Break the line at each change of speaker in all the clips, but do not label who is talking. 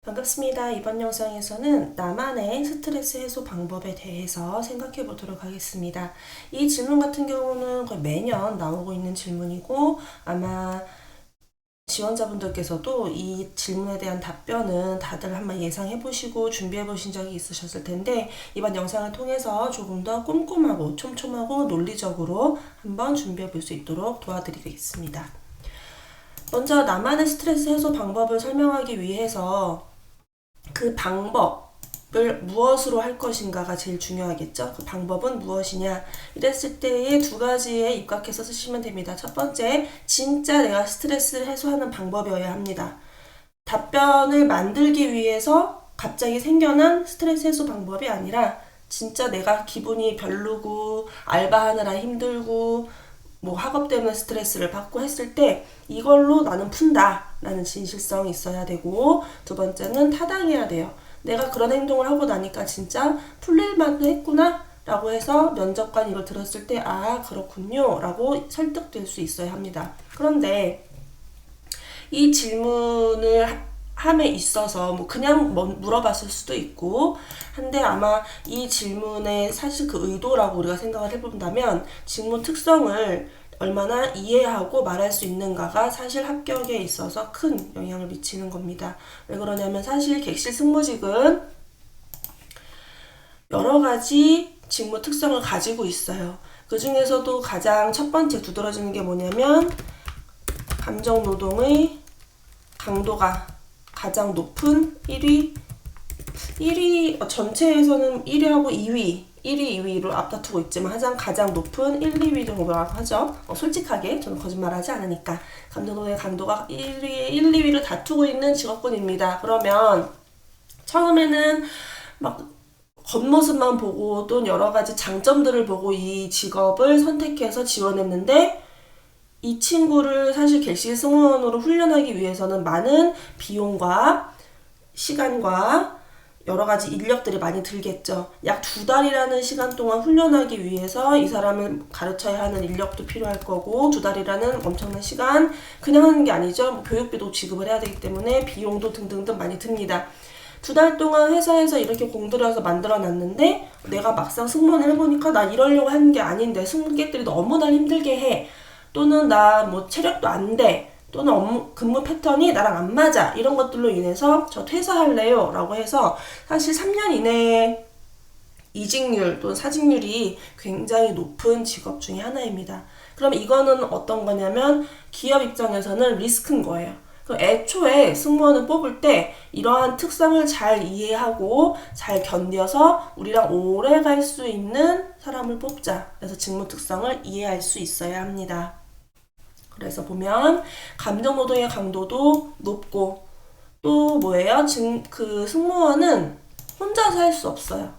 반갑습니다. 이번 영상에서는 나만의 스트레스 해소 방법에 대해서 생각해 보도록 하겠습니다. 이 질문 같은 경우는 거의 매년 나오고 있는 질문이고 아마 지원자분들께서도 이 질문에 대한 답변은 다들 한번 예상해 보시고 준비해 보신 적이 있으셨을 텐데 이번 영상을 통해서 조금 더 꼼꼼하고 촘촘하고 논리적으로 한번 준비해 볼 수 있도록 도와드리겠습니다. 먼저 나만의 스트레스 해소 방법을 설명하기 위해서 그 방법을 무엇으로 할 것인가가 제일 중요하겠죠. 그 방법은 무엇이냐. 이랬을 때에 두 가지에 입각해서 쓰시면 됩니다. 첫 번째, 진짜 내가 스트레스를 해소하는 방법이어야 합니다. 답변을 만들기 위해서 갑자기 생겨난 스트레스 해소 방법이 아니라 진짜 내가 기분이 별로고 알바하느라 힘들고 뭐 학업 때문에 스트레스를 받고 했을 때 이걸로 나는 푼다 라는 진실성이 있어야 되고, 두 번째는 타당해야 돼요. 내가 그런 행동을 하고 나니까 진짜 풀릴만도 했구나 라고 해서 면접관이 이걸 들었을 때 아 그렇군요 라고 설득될 수 있어야 합니다. 그런데 이 질문을 함에 있어서 뭐 그냥 물어봤을 수도 있고 한데 아마 이 질문의 사실 그 의도라고 우리가 생각을 해본다면 직무 특성을 얼마나 이해하고 말할 수 있는가가 사실 합격에 있어서 큰 영향을 미치는 겁니다. 왜 그러냐면 사실 객실 승무직은 여러 가지 직무 특성을 가지고 있어요. 그 중에서도 가장 첫 번째 두드러지는 게 뭐냐면 감정노동의 강도가 가장 높은 1위 전체에서는 1위하고 2위 1위, 2위로 앞다투고 있지만 가장 높은 1, 2위 정도라고 하죠. 솔직하게 저는 거짓말하지 않으니까 감정노동의 강도가 1, 2위를 다투고 있는 직업군입니다. 그러면 처음에는 막 겉모습만 보고 또 여러 가지 장점들을 보고 이 직업을 선택해서 지원했는데 이 친구를 사실 객실 승무원으로 훈련하기 위해서는 많은 비용과 시간과 여러 가지 인력들이 많이 들겠죠. 약 2달이라는 시간 동안 훈련하기 위해서 이 사람을 가르쳐야 하는 인력도 필요할 거고 2달이라는 엄청난 시간 그냥 하는 게 아니죠. 뭐 교육비도 지급을 해야 되기 때문에 비용도 등등등 많이 듭니다. 2달 동안 회사에서 이렇게 공들여서 만들어 놨는데 내가 막상 승무원을 해보니까 나 이러려고 하는 게 아닌데 승객들이 너무 날 힘들게 해. 또는 나 뭐 체력도 안 돼. 또는 근무 패턴이 나랑 안 맞아. 이런 것들로 인해서 저 퇴사할래요 라고 해서 사실 3년 이내에 이직률 또는 사직률이 굉장히 높은 직업 중에 하나입니다. 그럼 이거는 어떤 거냐면 기업 입장에서는 리스크인 거예요. 그럼 애초에 승무원을 뽑을 때 이러한 특성을 잘 이해하고 잘 견뎌서 우리랑 오래 갈 수 있는 사람을 뽑자. 그래서 직무 특성을 이해할 수 있어야 합니다. 그래서 보면 감정노동의 강도도 높고 또 뭐예요? 지금 그 승무원은 혼자서 할 수 없어요.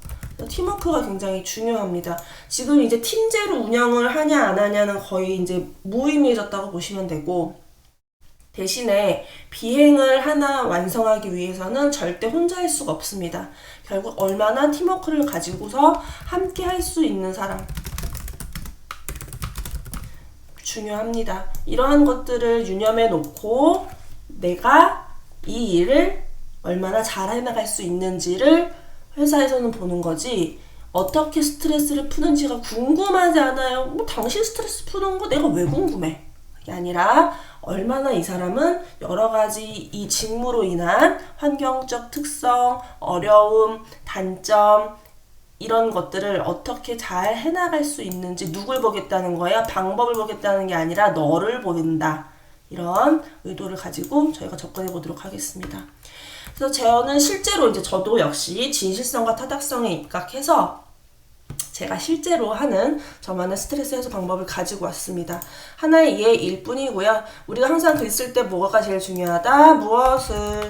팀워크가 굉장히 중요합니다. 지금 이제 팀제로 운영을 하냐 안 하냐는 거의 이제 무의미해졌다고 보시면 되고 대신에 비행을 하나 완성하기 위해서는 절대 혼자 할 수가 없습니다. 결국 얼마나 팀워크를 가지고서 함께 할 수 있는 사람 중요합니다. 이러한 것들을 유념해 놓고 내가 이 일을 얼마나 잘 해나갈 수 있는지를 회사에서는 보는 거지 어떻게 스트레스를 푸는지가 궁금하지 않아요. 뭐 당신 스트레스 푸는 거 내가 왜 궁금해? 그게 아니라 얼마나 이 사람은 여러 가지 이 직무로 인한 환경적 특성, 어려움, 단점 이런 것들을 어떻게 잘 해나갈 수 있는지 누굴 보겠다는 거야? 방법을 보겠다는 게 아니라 너를 보는다. 이런 의도를 가지고 저희가 접근해 보도록 하겠습니다. 그래서 저는 실제로 이제 저도 역시 진실성과 타당성에 입각해서 제가 실제로 하는 저만의 스트레스 해소 방법을 가지고 왔습니다. 하나의 예일 뿐이고요. 우리가 항상 글 쓸 때 뭐가 제일 중요하다? 무엇을,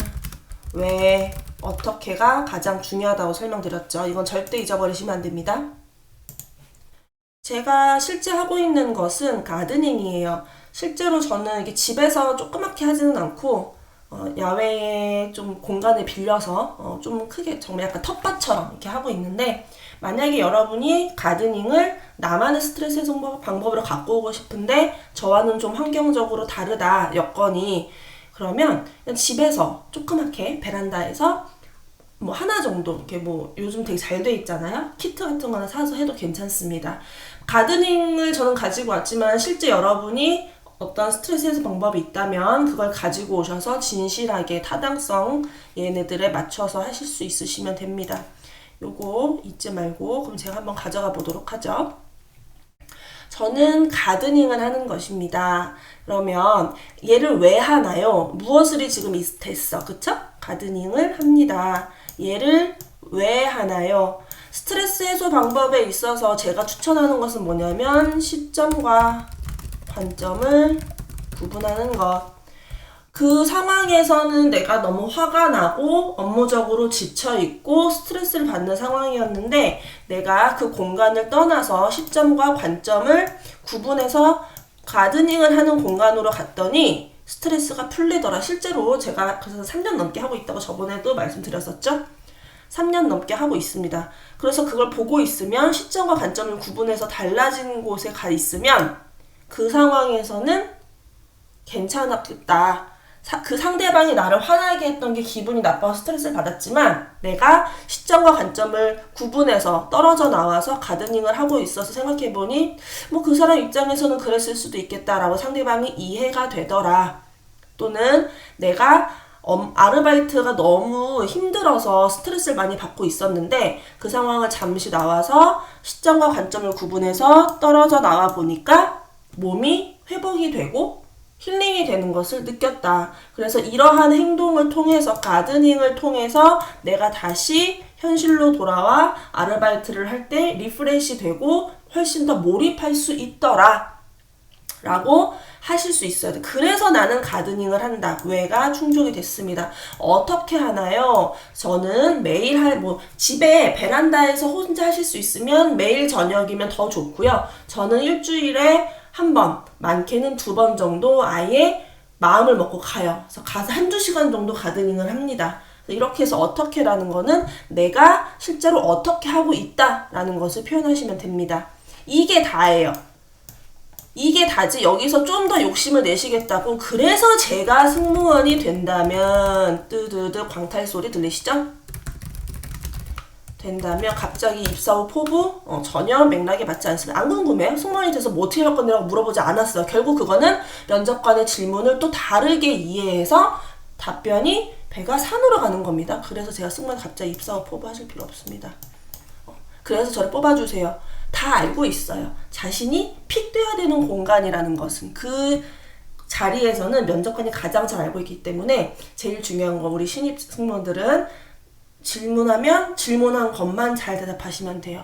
왜, 어떻게가 가장 중요하다고 설명드렸죠. 이건 절대 잊어버리시면 안 됩니다. 제가 실제 하고 있는 것은 가드닝이에요. 실제로 저는 이게 집에서 조그맣게 하지는 않고 야외에 좀 공간을 빌려서 좀 크게 정말 약간 텃밭처럼 이렇게 하고 있는데 만약에 여러분이 가드닝을 나만의 스트레스 해소 방법으로 갖고 오고 싶은데 저와는 좀 환경적으로 다르다 여건이 그러면 그냥 집에서 조그맣게 베란다에서 뭐 하나 정도 이렇게 뭐 요즘 되게 잘 돼 있잖아요. 키트 같은 거나 사서 해도 괜찮습니다. 가드닝을 저는 가지고 왔지만 실제 여러분이 어떤 스트레스 해소 방법이 있다면 그걸 가지고 오셔서 진실하게 타당성 얘네들에 맞춰서 하실 수 있으시면 됩니다. 요거 잊지 말고 그럼 제가 한번 가져가 보도록 하죠. 저는 가드닝을 하는 것입니다. 그러면 얘를 왜 하나요? 무엇을 지금 됐어. 그쵸? 가드닝을 합니다. 얘를 왜 하나요? 스트레스 해소 방법에 있어서 제가 추천하는 것은 뭐냐면 시점과 관점을 구분하는 것. 그 상황에서는 내가 너무 화가 나고 업무적으로 지쳐있고 스트레스를 받는 상황이었는데 내가 그 공간을 떠나서 시점과 관점을 구분해서 가드닝을 하는 공간으로 갔더니 스트레스가 풀리더라. 실제로 제가 그래서 3년 넘게 하고 있다고 저번에도 말씀드렸었죠. 3년 넘게 하고 있습니다. 그래서 그걸 보고 있으면 시점과 관점을 구분해서 달라진 곳에 가 있으면 그 상황에서는 괜찮았겠다. 그 상대방이 나를 화나게 했던 게 기분이 나빠서 스트레스를 받았지만 내가 시점과 관점을 구분해서 떨어져 나와서 가드닝을 하고 있어서 생각해보니 뭐 그 사람 입장에서는 그랬을 수도 있겠다라고 상대방이 이해가 되더라. 또는 내가 아르바이트가 너무 힘들어서 스트레스를 많이 받고 있었는데 그 상황을 잠시 나와서 시점과 관점을 구분해서 떨어져 나와 보니까 몸이 회복이 되고 힐링이 되는 것을 느꼈다. 그래서 이러한 행동을 통해서 가드닝을 통해서 내가 다시 현실로 돌아와 아르바이트를 할 때 리프레시 되고 훨씬 더 몰입할 수 있더라 라고 하실 수 있어야 돼. 그래서 나는 가드닝을 한다. 왜가 충족이 됐습니다. 어떻게 하나요? 저는 매일 집에 베란다에서 혼자 하실 수 있으면 매일 저녁이면 더 좋고요. 저는 일주일에 한 번, 많게는 2번 정도 아예 마음을 먹고 가요. 그래서 가서 1-2시간 정도 가드닝을 합니다. 이렇게 해서 어떻게라는 거는 내가 실제로 어떻게 하고 있다라는 것을 표현하시면 됩니다. 이게 다예요. 이게 다지 여기서 좀 더 욕심을 내시겠다고 그래서 제가 승무원이 된다면 뜨드드 광탈 소리 들리시죠? 된다면 갑자기 입사 후 포부 전혀 맥락에 맞지 않습니다. 안 궁금해요? 승무원이 돼서 뭐 어떻게 할 건데라고 물어보지 않았어요. 결국 그거는 면접관의 질문을 또 다르게 이해해서 답변이 배가 산으로 가는 겁니다. 그래서 제가 승무원 갑자기 입사 후 포부 하실 필요 없습니다. 그래서 저를 뽑아주세요. 다 알고 있어요. 자신이 픽돼야 되는 공간이라는 것은 그 자리에서는 면접관이 가장 잘 알고 있기 때문에 제일 중요한 거 우리 신입 승무원들은 질문하면 질문한 것만 잘 대답하시면 돼요.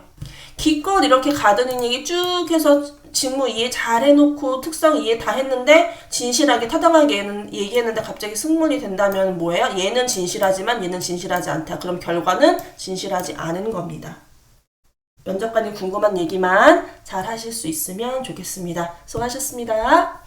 기껏 이렇게 가드닝 얘기 쭉 해서 직무 이해 잘 해놓고 특성 이해 다 했는데 진실하게 타당하게 얘기했는데 갑자기 승무원이 된다면 뭐예요? 얘는 진실하지만 얘는 진실하지 않다. 그럼 결과는 진실하지 않은 겁니다. 면접관이 궁금한 얘기만 잘 하실 수 있으면 좋겠습니다. 수고하셨습니다.